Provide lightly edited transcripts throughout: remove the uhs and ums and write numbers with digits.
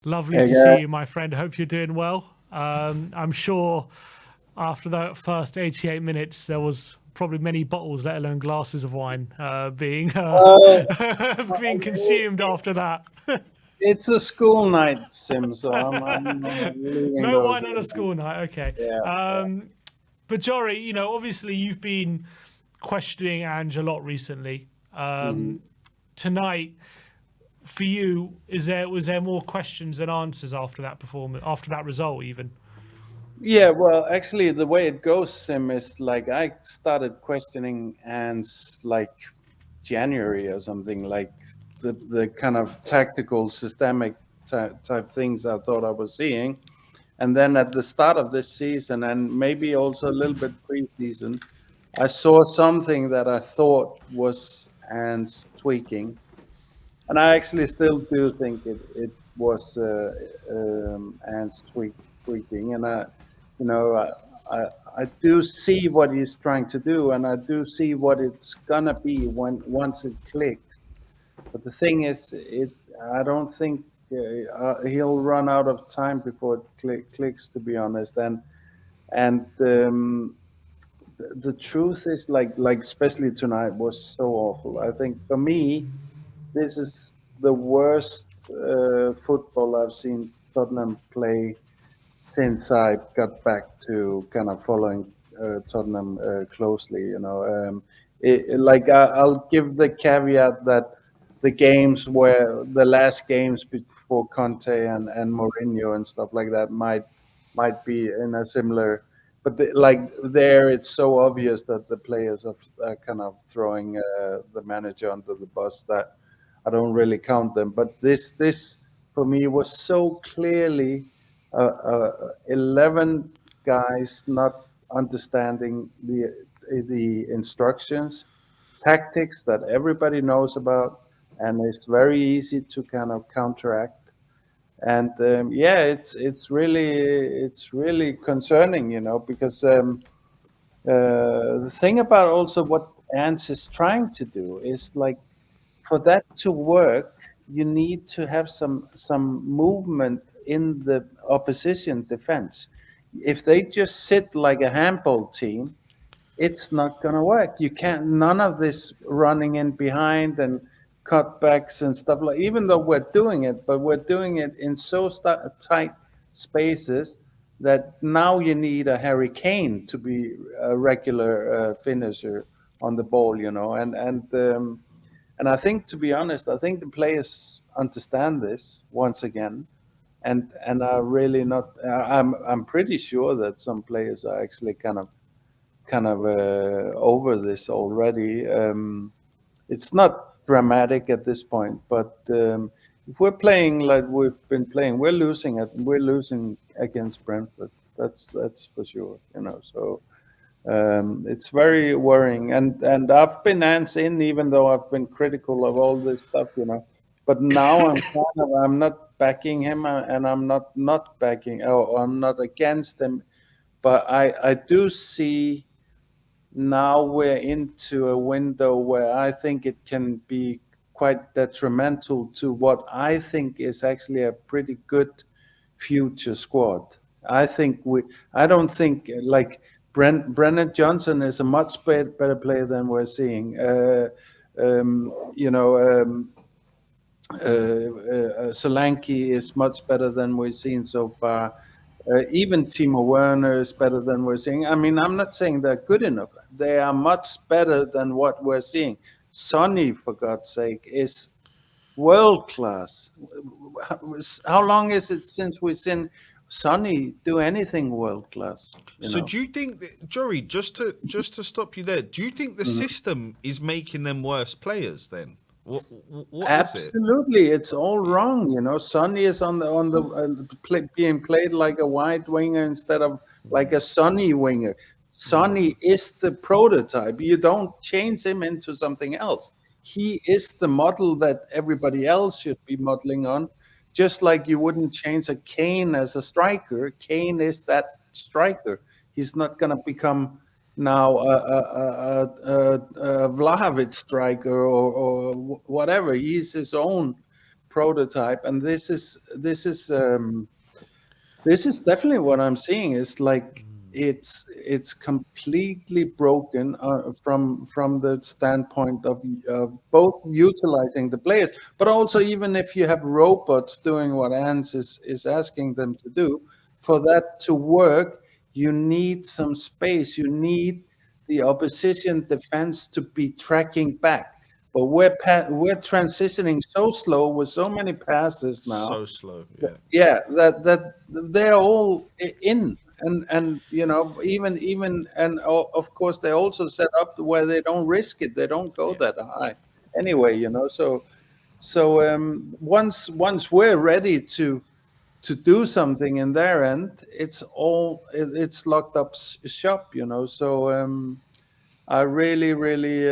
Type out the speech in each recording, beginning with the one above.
Lovely Hey to see guys. you, my friend. Hope you're doing well. I'm sure after that first 88 minutes, there was probably many bottles, let alone glasses of wine, being Well, being consumed after that. it's a school night, Sim, so I'm leaving No those wine on a alone. school night. Okay. Yeah, yeah. But Jory, obviously you've been questioning Ange a lot recently. Mhm. Tonight, for you, was there more questions than answers after that performance, after that result, even? Yeah, well, actually, the way it goes, Sim, is like I started questioning Ants like January or something, like the kind of tactical, systemic type things I thought I was seeing. And then at the start of this season, and maybe also a little bit preseason, I saw something that I thought was Ants tweaking. And I actually still do think it was Ants tweaking, and you know, I, I do see what he's trying to do, and I do see what it's gonna be when once it clicks. But the thing is, I don't think he'll run out of time before it clicks. To be honest, and the truth is, like especially tonight was so awful. I think for me this is the worst football I've seen Tottenham play since I got back to kind of following Tottenham closely. I'll give the caveat that the games where the last games before Conte and Mourinho and stuff like that might be in a similar. But there, it's so obvious that the players are kind of throwing the manager under the bus that I don't really count them. But this for me was so clearly 11 guys not understanding the instructions, tactics that everybody knows about, and it's very easy to kind of counteract. And yeah, it's really concerning, because the thing about also what Ants is trying to do is like for that to work, you need to have some movement in the opposition defense. If they just sit like a handball team, it's not going to work. You can't. None of this running in behind and cutbacks and stuff like. Even though we're doing it, but we're doing it in so tight spaces that now you need a Harry Kane to be a regular finisher on the ball. And I think, to be honest, I think the players understand this once again, and are really not. I'm pretty sure that some players are actually kind of over this already. It's not dramatic at this point, but if we're playing like we've been playing, we're losing against Brentford. That's for sure. So it's very worrying, and I've been in, even though I've been critical of all this stuff. But now I'm not backing him, and I'm not backing. Oh, I'm not against him, but I do see now we're into a window where I think it can be quite detrimental to what I think is actually a pretty good future squad. I don't think like Brennan Johnson is a much better player than we're seeing. Solanke is much better than we've seen so far. Even Timo Werner is better than we're seeing. I mean, I'm not saying they're good enough. They are much better than what we're seeing. Sonny, for God's sake, is world class. How long is it since we've seen Sonny do anything world class? So do you think that, Jory, just to stop you there, do you think the Mhm. system is making them worse players then? What is it? Absolutely, it's all wrong. Sonny is on the being played like a wide winger instead of like a Sonny winger. Sonny is the prototype. You don't change him into something else. He is the model that everybody else should be modeling on. Just like you wouldn't change a Kane as a striker. Kane is that striker. He's not going to become now a Vlahovic striker or whatever. He's his own prototype, and this is definitely what I'm seeing. Is like it's completely broken from the standpoint of both utilizing the players, but also even if you have robots doing what Hans is asking them to do, for that to work, you need some space. You need the opposition defense to be tracking back. But we're transitioning so slow with so many passes now. So slow. Yeah. Yeah, that they're all in, and you know, even and of course they also set up where they don't risk it. They don't go that high anyway. You know, so once we're ready to do something in their end, it's locked up shop. You know, so. I really, really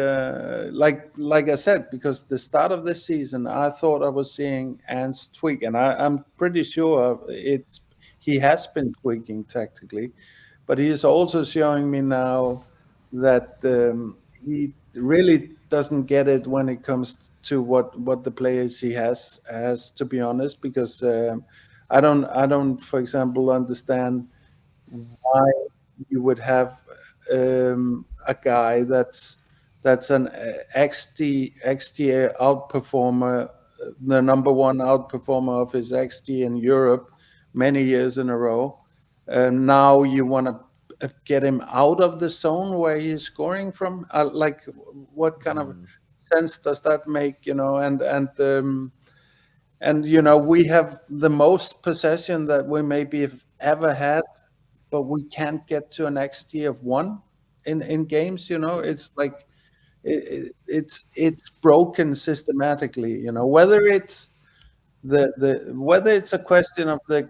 like I said, because the start of this season, I thought I was seeing Ants tweak, and I'm pretty sure he has been tweaking tactically, but he is also showing me now that he really doesn't get it when it comes to what the players he has. To be honest, because I don't, for example, understand why you would have a guy that's an XG outperformer, the number one outperformer of his XG in Europe many years in a row. Now you want to get him out of the zone where he's scoring from. Like, what kind of sense does that make? You know, and you know, we have the most possession that we maybe have ever had, but we can't get to an XG of 1 in games. You know, it's like it's broken systematically. You know, whether it's whether it's a question of the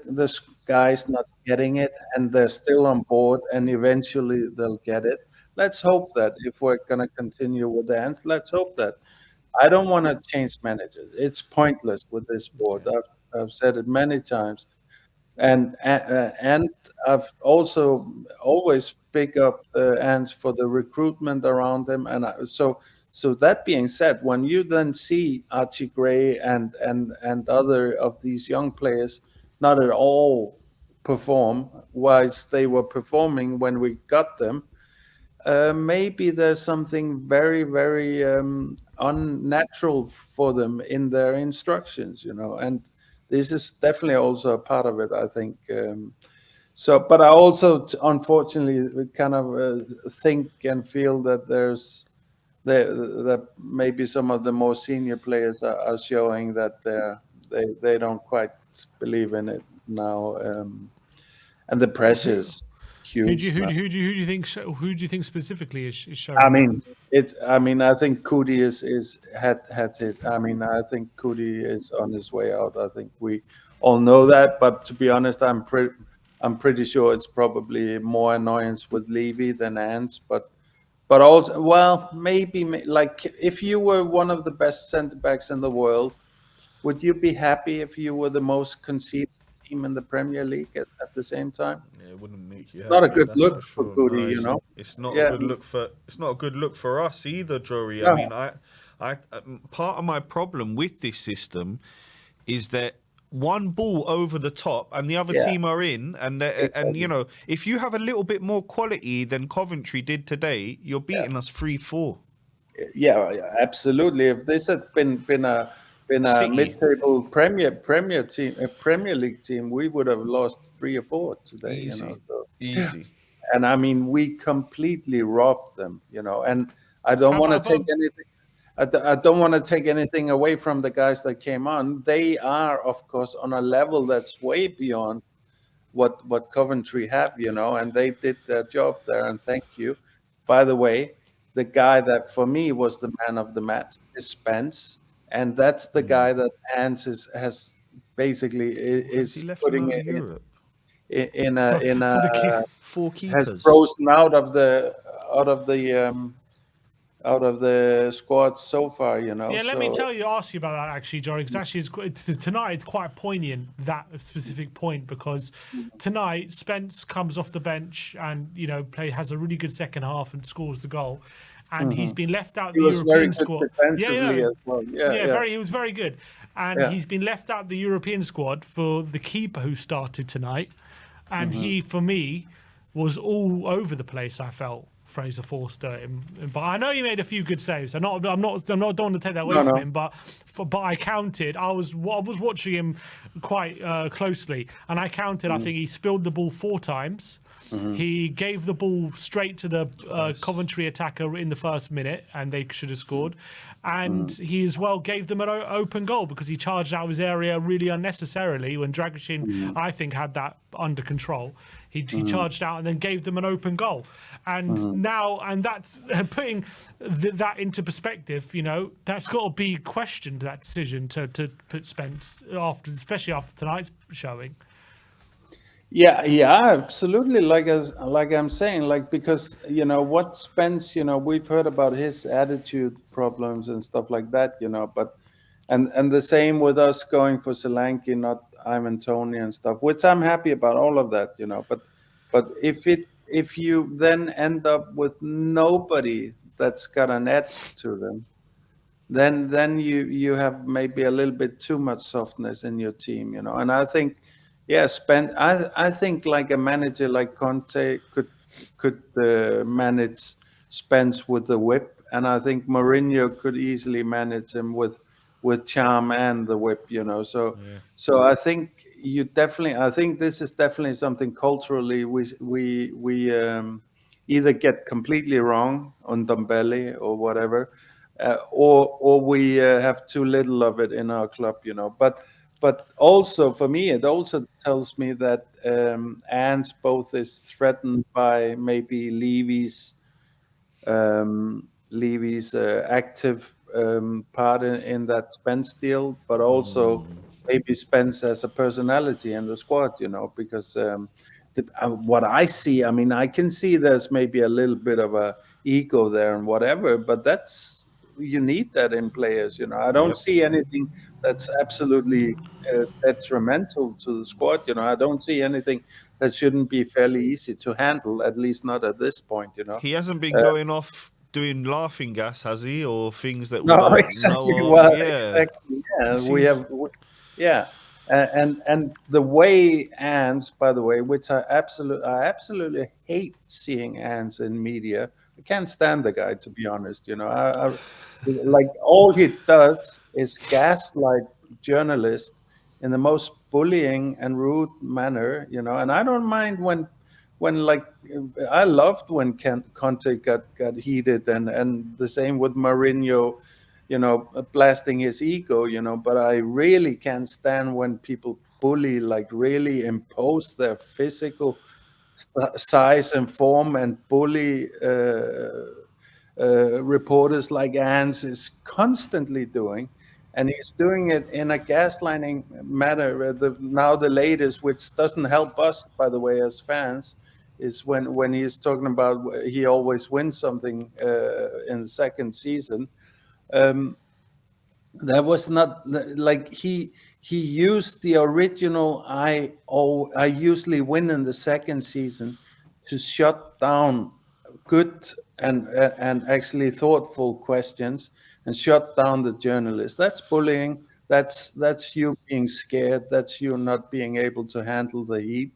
guys not getting it and they're still on board and eventually they'll get it. Let's hope that if we're going to continue with the Ants, let's hope that. I don't want to change managers. It's pointless with this board. I've said it many times, and I've also always pick up the Ants for the recruitment around them. And so that being said, when you then see Archie Gray and other of these young players not at all perform, whilst they were performing when we got them, maybe there's something very, very unnatural for them in their instructions, you know, and this is definitely also a part of it, I think. So, but I also, unfortunately, kind of think and feel that that maybe some of the more senior players are showing that they don't quite believe in it now, and the pressure's huge. Who do you think? Who do you think specifically is showing? I mean, I think Cudi is had his. I mean, I think Cudi is on his way out. I think we all know that. But to be honest, I'm pretty sure it's probably more annoyance with Levy than Ants. But also, well, maybe like if you were one of the best centre backs in the world, would you be happy if you were the most conceded team in the Premier League at the same time? Yeah, it wouldn't make you It's happy. not a good That's look for for sure. Cudi, No, you know. it's not Yeah. a good look for. It's not a good look for us either, Jory. No. I mean, I part of my problem with this system is that one ball over the top and the other team are in, and you know, if you have a little bit more quality than Coventry did today, you're beating us 3-4. Yeah, absolutely. If this had been a City. mid-table Premier team, a Premier League team, we would have lost 3 or 4 today. Easy. You know, so. Easy. And I mean, we completely robbed them. You know, and I don't want to take anything. I don't want to take anything away from the guys that came on. They are, of course, on a level that's way beyond what Coventry have, you know, and they did their job there. And thank you. By the way, the guy that for me was the man of the match is Spence, and that's the guy that Ants has basically is putting it in a 4 keepers. has frozen out of the squad so far, you know. Yeah, let me ask you about that actually, Jory, because actually tonight it's quite poignant, that specific point, because tonight Spence comes off the bench and, you know, has a really good second half and scores the goal. And he's been left out the European squad. Defensively as well. He was very good. and he's been left out the European squad for the keeper who started tonight, and he, for me, was all over the place. I felt Fraser Forster, but I know he made a few good saves. I'm not don't want to take that away from him, but I counted. I was watching him quite closely, and I counted. I think he spilled the ball 4 times. He gave the ball straight to the Coventry attacker in the first minute, and they should have scored. And he as well gave them an open goal because he charged out of his area really unnecessarily when Dragoshin, I think, had that under control. He charged out and then gave them an open goal. And now, and that's putting that into perspective, you know, that's got to be questioned, that decision to put Spence, especially after tonight's showing. Yeah, absolutely. Like I'm saying, like, because, you know, what Spence, you know, we've heard about his attitude problems and stuff like that, you know, but and the same with us going for Solanke, not Ivan Toney and stuff, which I'm happy about, all of that, you know, but if you then end up with nobody that's got an edge to them, then you have maybe a little bit too much softness in your team, you know. And I think, yeah, I think like a manager like Conte could manage Spence with the whip, and I think Mourinho could easily manage him with charm and the whip, you know. So I think I think this is definitely something culturally we either get completely wrong on Dombele or whatever, or we have too little of it in our club, you know. But also for me, it also tells me that Ants both is threatened by maybe Levy's active part in that Spence deal, but also maybe Spence as a personality in the squad, you know, because what I see, I mean, I can see there's maybe a little bit of a ego there and whatever, but you need that in players, you know. I don't see anything that's absolutely detrimental to the squad, you know. I don't see anything that shouldn't be fairly easy to handle, at least not at this point, you know. He hasn't been going off doing laughing gas, has he, or things that we No, don't exactly. know of? Well, Yeah, exactly. Yeah, yeah, and the way Ants, by the way, which I absolutely hate seeing Ants in media. I can't stand the guy, to be honest. You know, I like, all he does is gaslight journalists in the most bullying and rude manner. You know, and I don't mind when like, I loved when Conte got heated, and the same with Mourinho, you know, blasting his ego, you know. But I really can't stand when people bully, like really impose their physical size and form and bully reporters like Hans is constantly doing. And he's doing it in a gaslighting manner. Now the latest, which doesn't help us, by the way, as fans, is when he's talking about he always wins something in the second season. That was not like he used the original I usually win in the second season to shut down good and actually thoughtful questions, and shut down the journalists. That's bullying. That's you being scared. That's you not being able to handle the heat.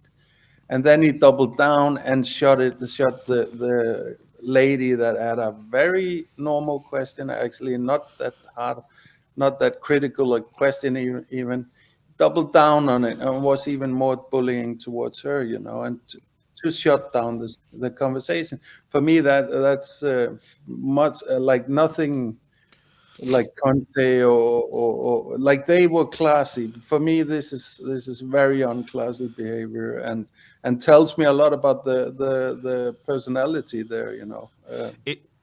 And then he doubled down and shot the lady that had a very normal question, actually not that hard, not that critical a question, even doubled down on it, and was even more bullying towards her, you know, and to shut down the conversation. For me, that's much like nothing like Conte or like they were classy. For me, this is very unclassy behavior, and tells me a lot about the personality there, you know.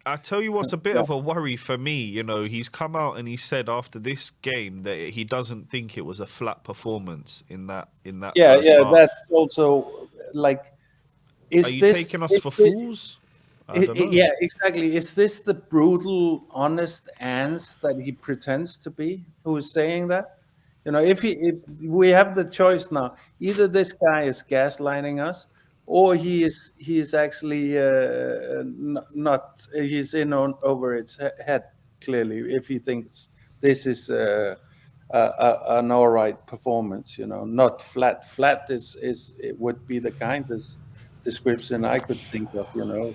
I tell you what's a bit of a worry for me. You know, he's come out and he said after this game that he doesn't think it was a flat performance in that first half. That's also like, are you taking us for fools? I don't know. Yeah, exactly. Is this the brutal, honest Ans that he pretends to be, who is saying that? You know, if we have the choice now, either this guy is gaslighting us, or he is actually not. He's in over its head, clearly, if he thinks this is an all right performance. Not flat. Flat it would be the kindest description I could think of.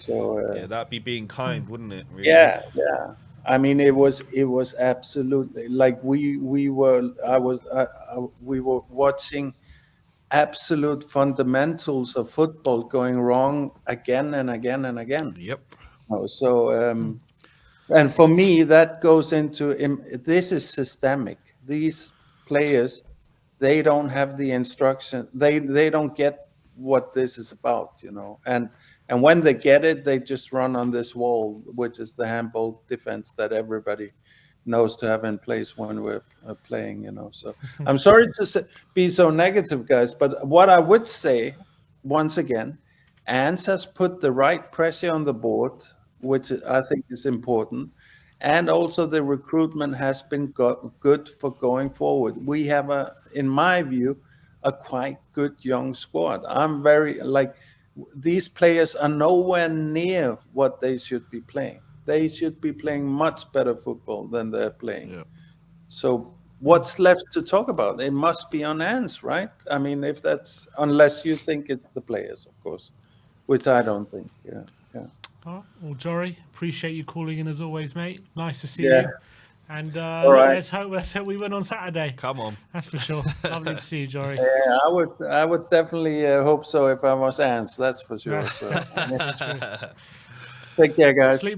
So Yeah, that'd be being kind, wouldn't it? Really? yeah, yeah. I mean, it was absolutely like we were watching absolute fundamentals of football going wrong again and again and again. Yep. So, and for me, that goes into this is systemic. These players, they don't have the instruction. They don't get what this is about, And when they get it, they just run on this wall, which is the handball defense that everybody knows to have in place when we're playing, So I'm sorry to be so negative, guys, but what I would say, once again, Ans has put the right pressure on the board, which I think is important. And also the recruitment has been good for going forward. We have in my view, a quite good young squad. I'm very these players are nowhere near what they should be playing. They should be playing much better football than they're playing. Yeah. So what's left to talk about? It must be on Ans, right? I mean, unless you think it's the players, of course, which I don't think. Yeah. All right. Well, Jory, appreciate you calling in as always, mate. Nice to see Yeah. you. And All right. let's hope we win on Saturday. Come on. That's for sure. Lovely to see you, Jory. Yeah, I would definitely hope so if I was Ans. That's for sure. So, That's definitely true. take care, guys. Sleep